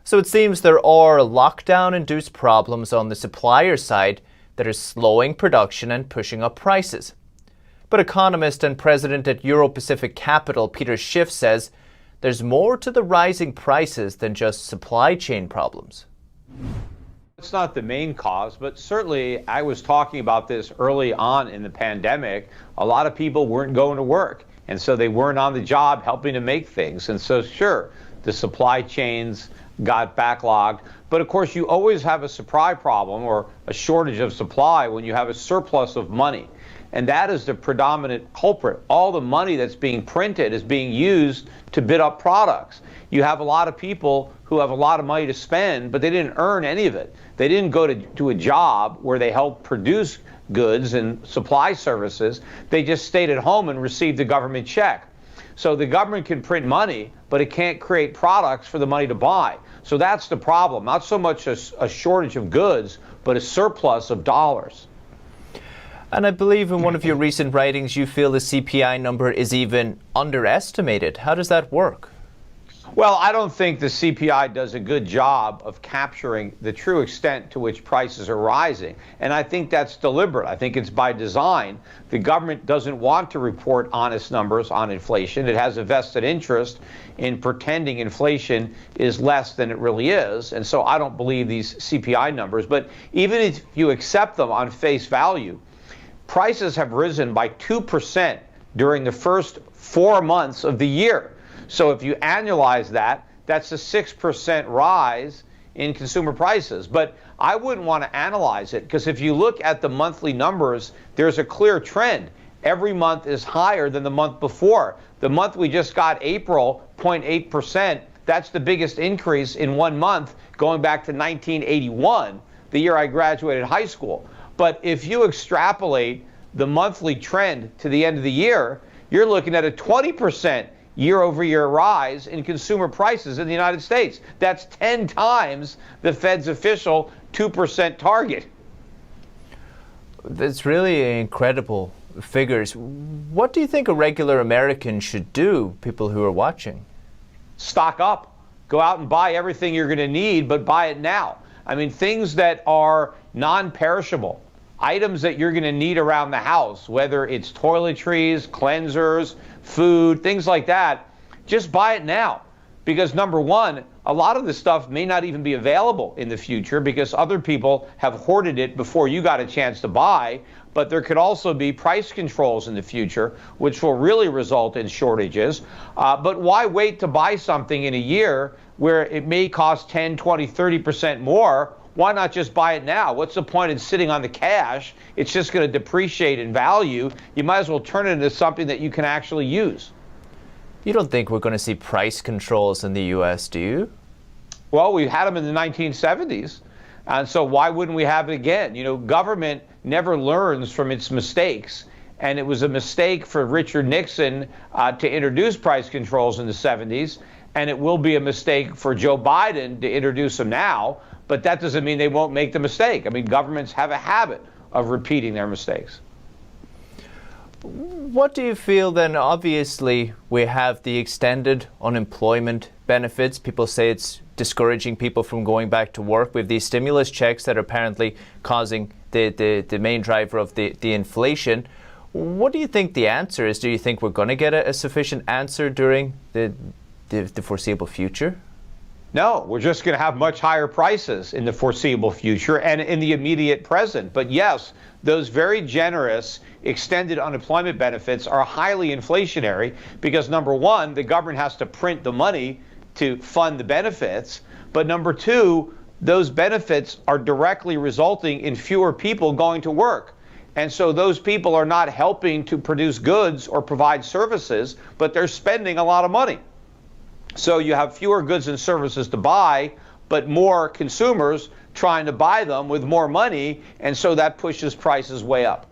So it seems there are lockdown-induced problems on the supplier side that are slowing production and pushing up prices. But economist and president at Euro-Pacific Capital Peter Schiff says there's more to the rising prices than just supply chain problems. It's not the main cause, but certainly I was talking about this early on in the pandemic. A lot of people weren't going to work, and so they weren't on the job helping to make things. And so sure, the supply chains got backlogged. But of course, you always have a supply problem or a shortage of supply when you have a surplus of money. And that is the predominant culprit. All the money that's being printed is being used to bid up products. You have a lot of people who have a lot of money to spend, but they didn't earn any of it. They didn't go to a job where they helped produce goods and supply services. They just stayed at home and received a government check. So the government can print money, but it can't create products for the money to buy. So that's the problem. Not so much a shortage of goods, but a surplus of dollars. And I believe in one of your recent writings, you feel the CPI number is even underestimated. How does that work? Well, I don't think the CPI does a good job of capturing the true extent to which prices are rising. And I think that's deliberate. I think it's by design. The government doesn't want to report honest numbers on inflation. It has a vested interest in pretending inflation is less than it really is. And so I don't believe these CPI numbers. But even if you accept them on face value, prices have risen by 2% during the first 4 months of the year. So if you annualize that, that's a 6% rise in consumer prices. But I wouldn't want to analyze it, because if you look at the monthly numbers, there's a clear trend. Every month is higher than the month before. The month we just got, April, 0.8%, that's the biggest increase in 1 month going back to 1981, the year I graduated high school. But if you extrapolate the monthly trend to the end of the year, you're looking at a 20% year-over-year rise in consumer prices in the United States. That's 10 times the Fed's official 2% target. That's really incredible figures. What do you think a regular American should do, people who are watching? Stock up. Go out and buy everything you're going to need, but buy it now. I mean, things that are non-perishable, items that you're going to need around the house, whether it's toiletries, cleansers, food, things like that, just buy it now. Because number one, a lot of this stuff may not even be available in the future because other people have hoarded it before you got a chance to buy. But there could also be price controls in the future, which will really result in shortages. But why wait to buy something in a year where it may cost 10, 20, 30% more? Why not just buy it now? What's the point in sitting on the cash? It's just going to depreciate in value. You might as well turn it into something that you can actually use. You don't think we're going to see price controls in the U.S., do you? Well, we had them in the 1970s. And so why wouldn't we have it again? You know, government never learns from its mistakes. And it was a mistake for Richard Nixon to introduce price controls in the 70s. And it will be a mistake for Joe Biden to introduce them now. But that doesn't mean they won't make the mistake. I mean, governments have a habit of repeating their mistakes. What do you feel then? Obviously, we have the extended unemployment benefits. People say it's discouraging people from going back to work. We have these stimulus checks that are apparently causing the main driver of the inflation. What do you think the answer is? Do you think we're going to get a sufficient answer during the foreseeable future? No, we're just going to have much higher prices in the foreseeable future and in the immediate present. But yes, those very generous extended unemployment benefits are highly inflationary because, number one, the government has to print the money to fund the benefits. But number two, those benefits are directly resulting in fewer people going to work. And so those people are not helping to produce goods or provide services, but they're spending a lot of money. So you have fewer goods and services to buy, but more consumers trying to buy them with more money, and so that pushes prices way up.